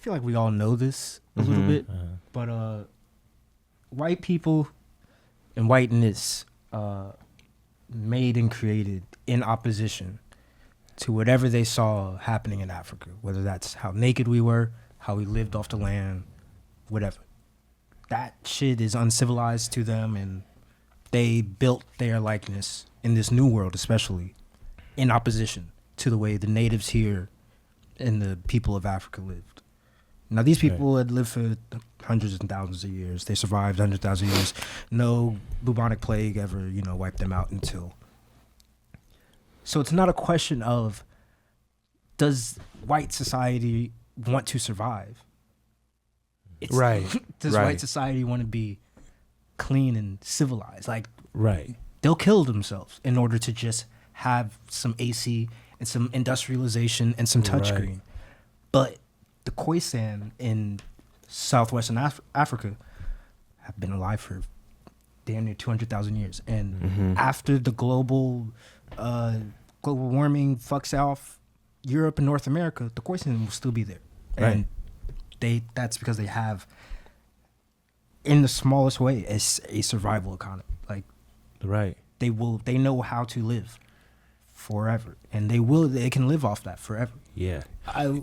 feel like we all know this a little bit, but white people and whiteness made and created in opposition to whatever they saw happening in Africa, whether that's how naked we were, how we lived off the land, whatever. That shit is uncivilized to them, and they built their likeness in this new world, especially in opposition to the way the natives here and the people of Africa lived. Now, these people had lived for hundreds and thousands of years. They survived 100,000 years. No bubonic plague ever, wiped them out until. So it's not a question of, does white society want to survive? It's, does white society want to be clean and civilized? Like, they'll kill themselves in order to just have some AC and some industrialization and some touchscreen. But the Khoisan in southwestern Africa have been alive for damn near 200,000 years. And after the global warming fucks off Europe and North America, the Khoisan will still be there. And that's because they have, in the smallest way, a survival economy. Like, they know how to live forever, and they can live off that forever. I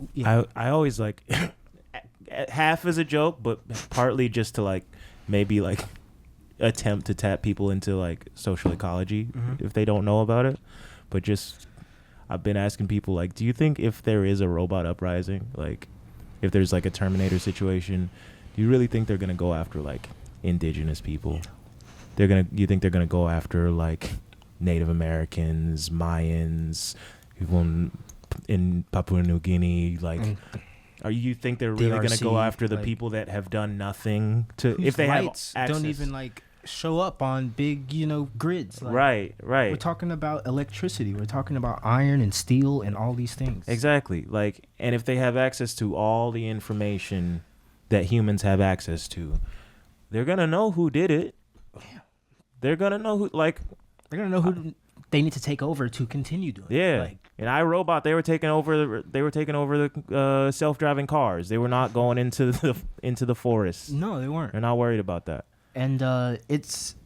always like half as a joke, but partly just to like maybe like attempt to tap people into like social ecology if they don't know about it. But just I've been asking people like, do you think if there is a robot uprising, like if there's like a Terminator situation, do you really think they're gonna go after like indigenous people? You think they're gonna go after like Native Americans, Mayans, people in Papua New Guinea, like, you think they're really going to go after the people that have done nothing to, if they have access? Don't even like show up on big, grids. Like, right. We're talking about electricity. We're talking about iron and steel and all these things. Exactly. Like, and if they have access to all the information that humans have access to, they're going to know who did it. Yeah. They're going to know who, like, they're going to know who they need to take over to continue doing it. Yeah. Like, in iRobot, they were taking over the self-driving cars. They were not going into the forest. No, they weren't. They're not worried about that. And it's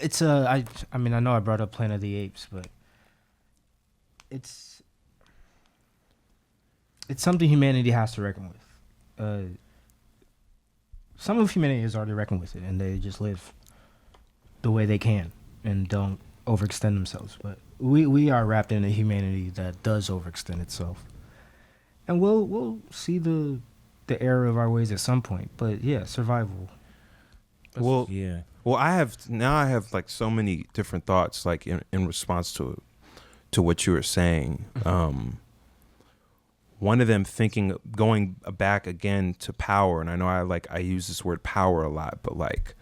I mean, I know I brought up Planet of the Apes, but it's something humanity has to reckon with. Some of humanity has already reckoned with it, and they just live the way they can and don't overextend themselves. But we are wrapped in a humanity that does overextend itself, and we'll see the error of our ways at some point. But yeah, survival. Well, I have like so many different thoughts, like in response to what you were saying. One of them going back again to power, and I know I use this word power a lot, but like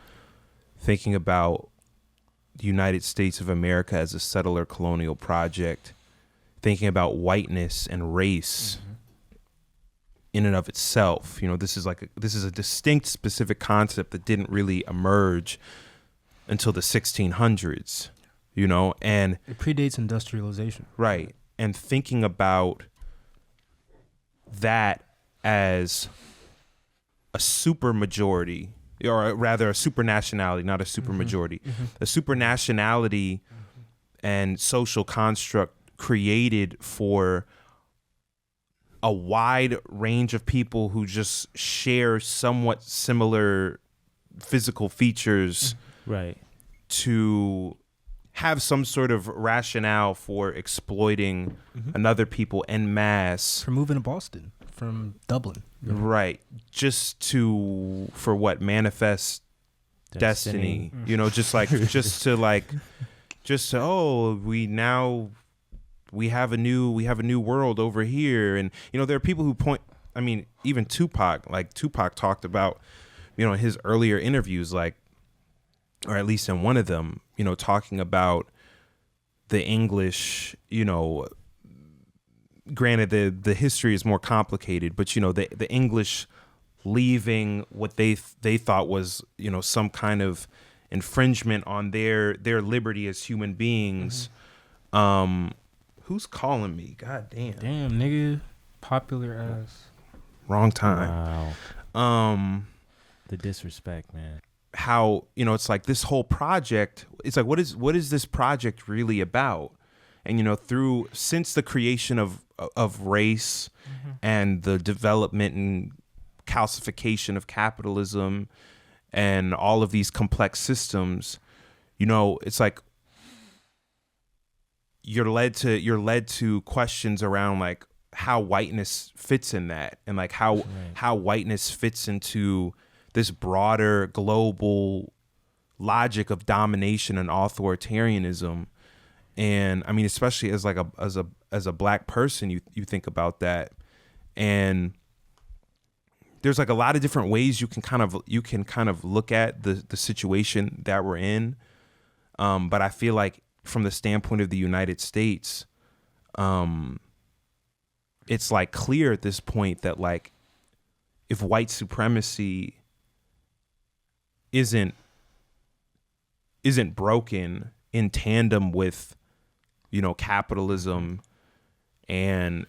thinking about the United States of America as a settler colonial project, thinking about whiteness and race in and of itself. This is a distinct, specific concept that didn't really emerge until the 1600s, and it predates industrialization. Right. And thinking about that as a super majority, or rather a super nationality, not a super majority, a super nationality and social construct created for a wide range of people who just share somewhat similar physical features, right, to have some sort of rationale for exploiting another people en masse. For moving to Boston from Dublin. Right. Just for what? Manifest destiny. We have a new world over here. And, there are people who point, I mean, even Tupac talked about, in his earlier interviews, like, or at least in one of them, talking about the English, granted the history is more complicated, but the English leaving what they thought was, some kind of infringement on their liberty as human beings. Who's calling me? God damn. Damn, nigga. popular as. Wrong time. Wow. The disrespect, man. How, you know, it's like this whole project, it's like, what is this project really about? And, you know, since the creation of race and the development and calcification of capitalism and all of these complex systems, you know, it's like you're led to questions around like how whiteness fits in that, and like how whiteness fits into this broader global logic of domination and authoritarianism. And I mean, especially as like as a black person, you think about that, and there's like a lot of different ways you can kind of look at the situation that we're in. But I feel like from the standpoint of the United States, it's like clear at this point that like if white supremacy isn't broken in tandem with, you know, capitalism and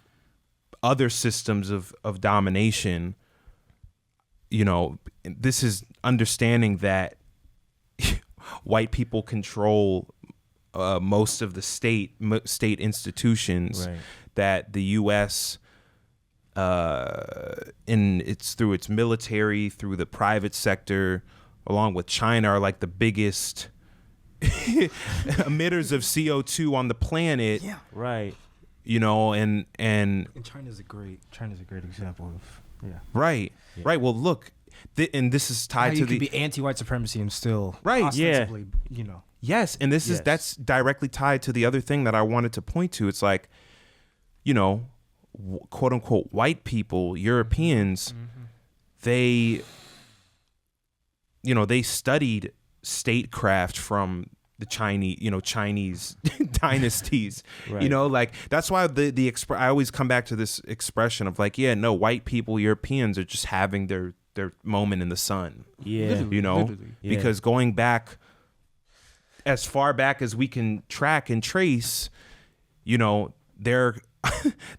other systems of domination, you know, this is understanding that white people control most of the state institutions, right, that the U.S. Through its military, through the private sector, along with China, are like the biggest emitters of CO2 on the planet. Yeah, right. You know, and China's a great example of right. Well, look, and this is tied to you could be anti-white supremacy and still ostensibly, you know. Yes, and that's directly tied to the other thing that I wanted to point to. It's like, you know, quote unquote white people, Europeans, they studied statecraft from the Chinese dynasties. Right. You know, like that's why I always come back to this expression of like, yeah, no, white people, Europeans are just having their moment in the sun. Yeah. Literally, you know, literally. Because going back as far back as we can track and trace, you know, there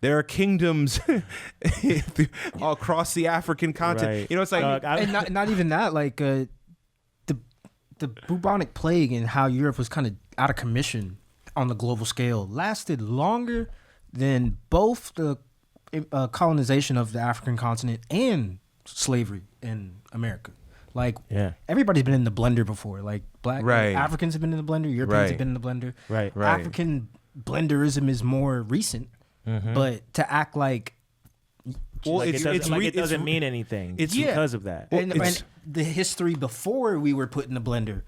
are kingdoms all across the African continent. Right. You know, it's like and not even that, like the bubonic plague and how Europe was kind of out of commission on the global scale lasted longer than both the colonization of the African continent and slavery in America. Like, everybody's been in the blender before. Like, Africans have been in the blender, Europeans have been in the blender. Right. African blenderism is more recent, but to act like... Well, it doesn't mean anything. It's because of that. And the history before we were put in the blender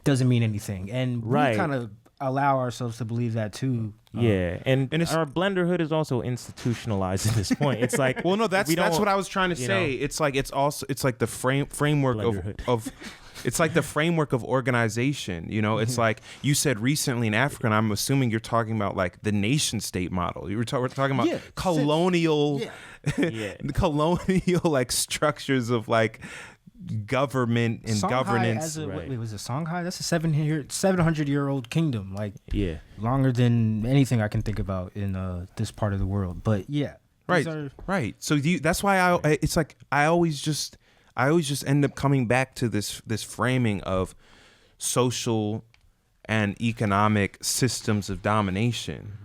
doesn't mean anything. And we kind of allow ourselves to believe that too. And our blenderhood is also institutionalized at this point. It's like, well, no, that's what I was trying to say. Know, it's like the framework of it's like the framework of organization. You know, it's like you said recently in Africa, and I'm assuming you're talking about like the nation state model. You were talking about colonial, colonial like structures of like government and Songhai governance. Wait, was it Songhai? That's a 700-year-old kingdom. Like, longer than anything I can think about in this part of the world. But right. So that's why it's like I always just end up coming back to this framing of social and economic systems of domination.